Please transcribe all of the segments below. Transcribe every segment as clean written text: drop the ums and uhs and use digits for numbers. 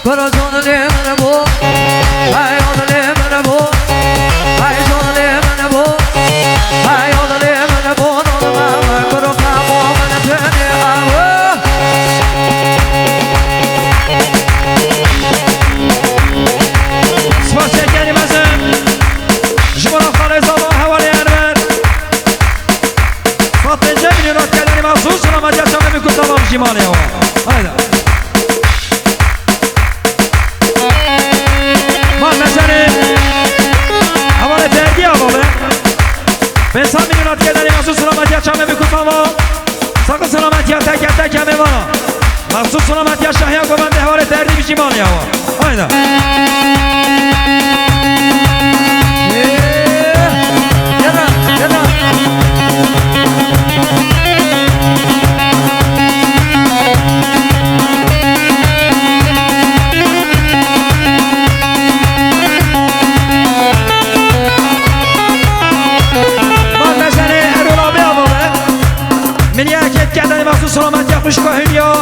برو جانلی من بو ای آدلی من بو ای جانلی من بو ای آدلی من بو نادم برو کامو من تنی آو سپاس شکری مزم جمعه خالص الله حوالی انور فاطمه جمعی راد کردنی مخصوص سلامت یشمه بکن تمام جیمانی ها هایده بنسان میدونات که داری مخصوص سلامتی چمه بکن تمام ساق سلامتی تک تک همه وانا مخصوص سلامتی شهیا گوبنده حوال تردی بیشی مانی ها آیده سلامتی خوشگاه هنیا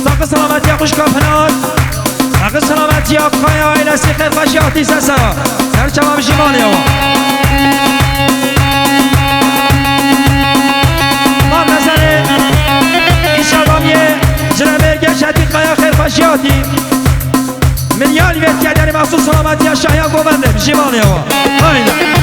ساق سلامتی خوشگاه پناد ساق سلامتی آقای آیل سیخ خشیاتی سسا سر چمام جیمانی ها ما نظره این شلوامیه جنبرگه شدید قیا خیر خشیاتی ملیال وید کردنی مخصوص سلامتی شهیا گوبنده جیمانی ها آیده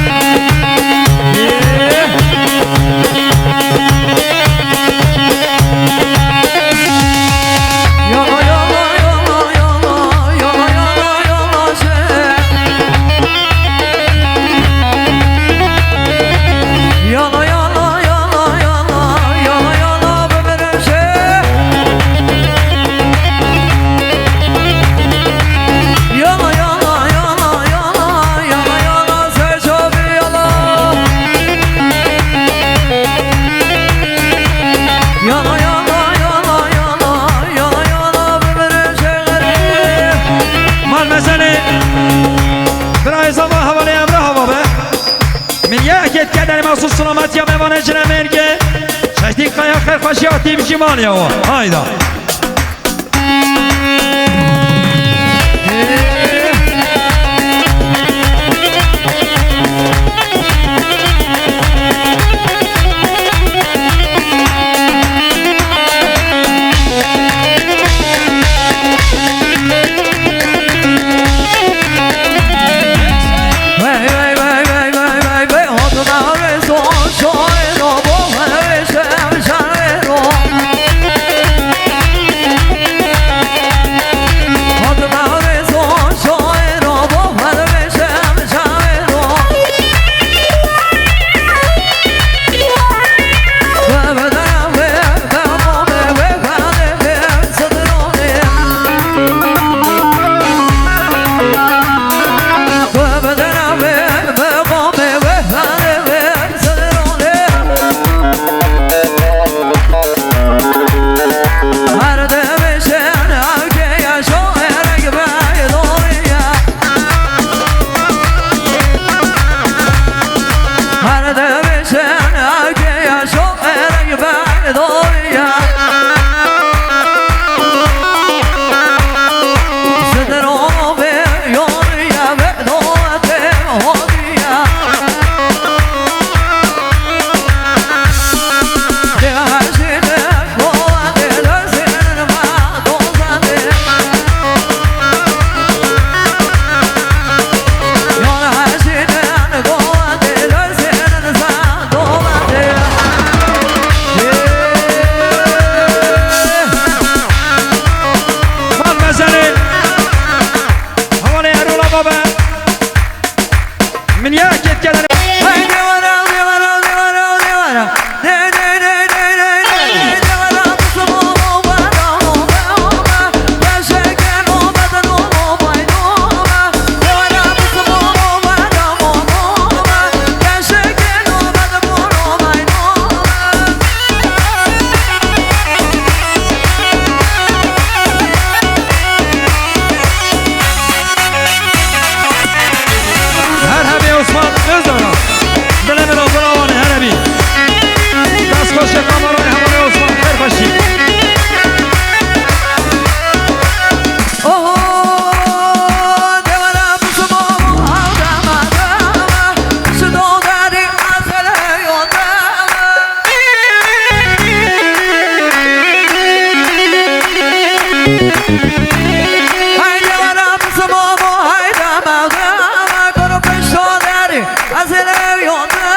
مخصوص سلامتی ها میوانه جنمرگه ششتی قیا خیر خشیاتی بشی مانی ها هایدا haydi bana mısmamı haydi mağdama kuru peşoleri azile yondama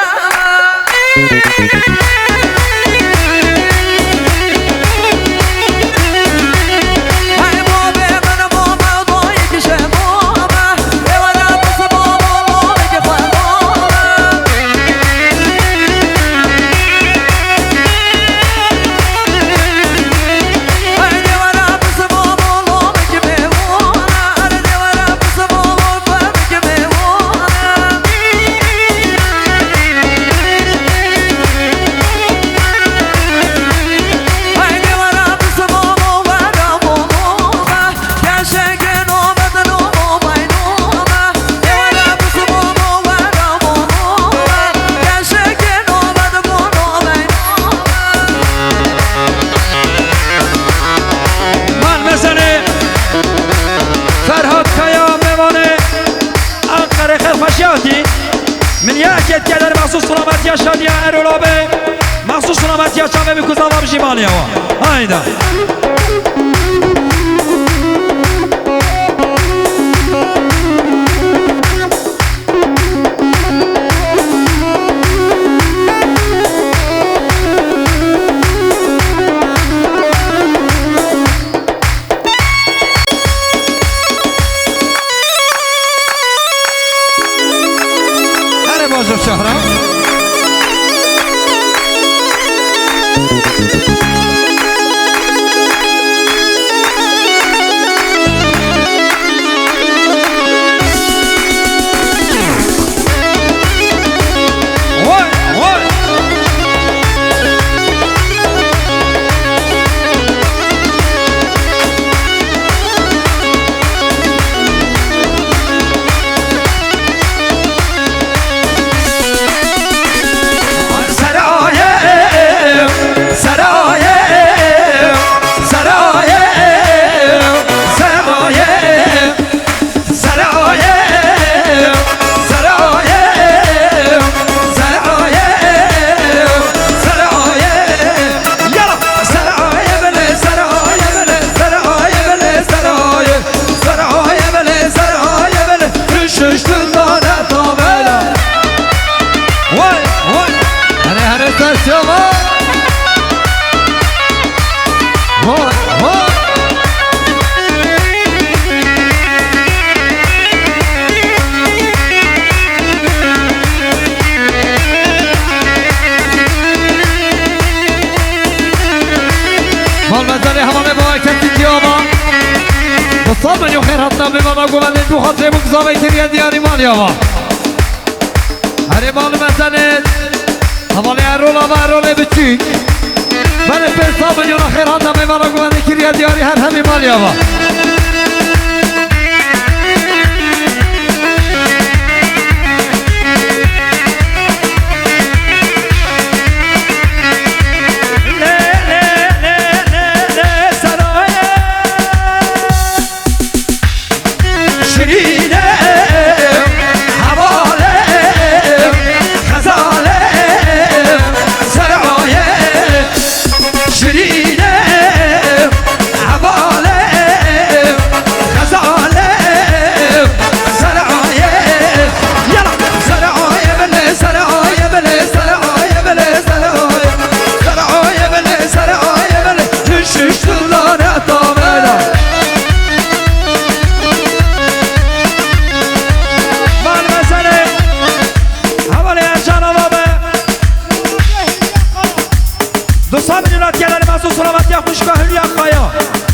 hay bu be bana bu mağdo ikişe boma e bana mısmamı lo iki fadoma haydi bana mısmamı lo iki mevona haydi bana mısmamı fa iki mevona haydi bana mısmamı vara bomba gerçekten o beden o baynoma e bana mısmamı vara bomba gerçekten o beden o baynoma من مثلا فرهاد کیا میمانه انقره خرفشیاتی من یکیت کدر مخصوص سلامتی شادی ارولابه مخصوص سلامتی شامه بکوزا و بجیمانی ها هایدا هر بازو شهرام وای وای سرایم سرایم سرایم سرایم سرایم سرایم سرایم سرایم یلا سرایم بله سرایم بله سرایم بله سرایم سرایم بله سرایم بله رششتن داره تا بله وای وای hani her esasyon var vay vay مالمزاری همانه با کسی دیابا بصال من یو خیر حتنا بمانا گوانده دو خاطره بگذابه تریه دیاری مالی آبا هره مالمزاری همانه ارولا و اروله بچی بله بصال من یو خیر حتنا بمانا گوانده تریه دیاری هر همی مالی آبا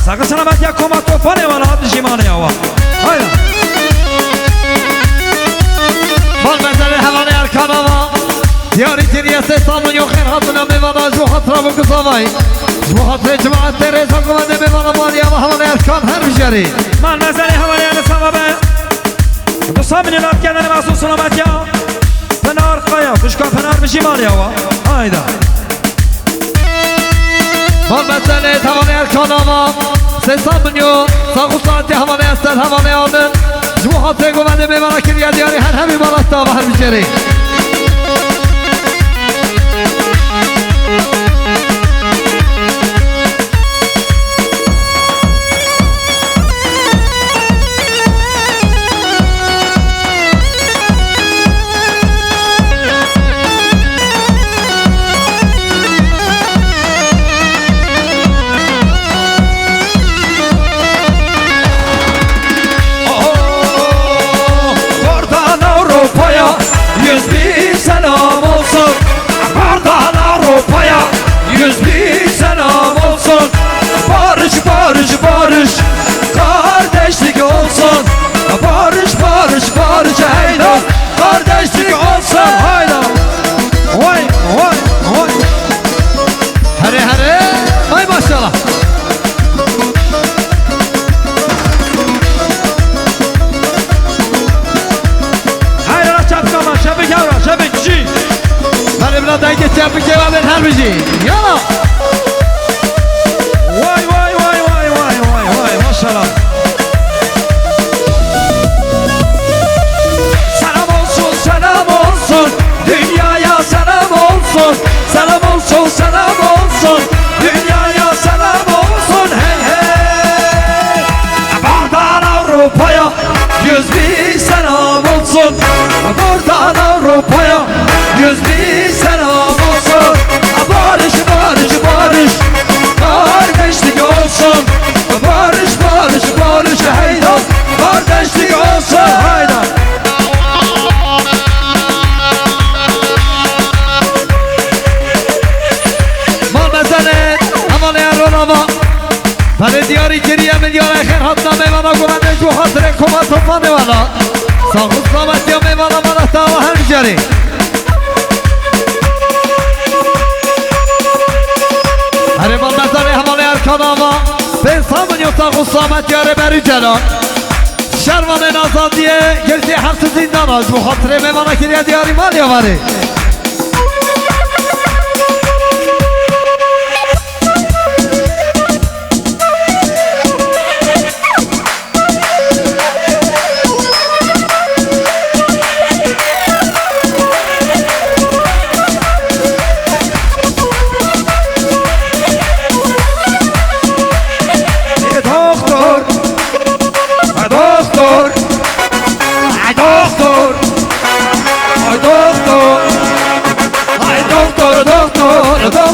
ساقه سلامت یک کمک توفانه والا حد جیمانه آوا هایدا بال منزل حوانه ارکان آوا دیاری تیریه سیستان یو خیر حتنا میوانا جو خطرا بگذاوی جو خطر جماعت تیریزا گمانده میوانا مالی آوا حوانه ارکان هر بجاری من منزل حوانه ارسامه دوستان میلاد کردن محسوس سلامت یا پنار قایا فشکا پنار بجیمانه آوا هایدا بال منزل حوانه ارکان آوا سیستان بنیو ساقو ساعتی حوانه استد حوانه آمن جو خطر گمانده میوانا کریه دیاری هر همی بالاستا آوا هر بجاری 100.000 selam olsun. Buradan Avrupa'ya 100.000 selam olsun. Barış barış barış kardeşlik olsun. Barış barış barış hayda kardeşlik olsun. Hayda. Vay vay vay. Hare hare. Hay maşallah. Hayır ara çapkama şebek yavra şebekçi. Ben buradan geçeceğim bir cevabın her bizi. Yala. Vay vay vay vay vay vay vay maşallah. Selam olsun, selam olsun. Dünyaya selam olsun. Selam olsun, selam olsun. Dünyaya selam olsun. Hey hey. Buradan Avrupa'ya 100.000 selam olsun. Buradan Avrupa'ya 100.000 selam olsun. Barış barış barış kardeşlik olsun. Barış barış barış hayda kardeşlik olsun. Hayda. بله دیاری گریه میلیون خیر حتما میوانا گمنده جو خاطر کمال توفا میوانا ساخت سلامت یا میوانا مانا تا و هم جاری هره با نظر حماله ارکان آما به سامن یا ساخت سلامت یاره بری جلان شروان نازادیه گرزی حرس زندان ها جو خاطر میوانا گریه دیاری مال یاواره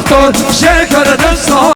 doktor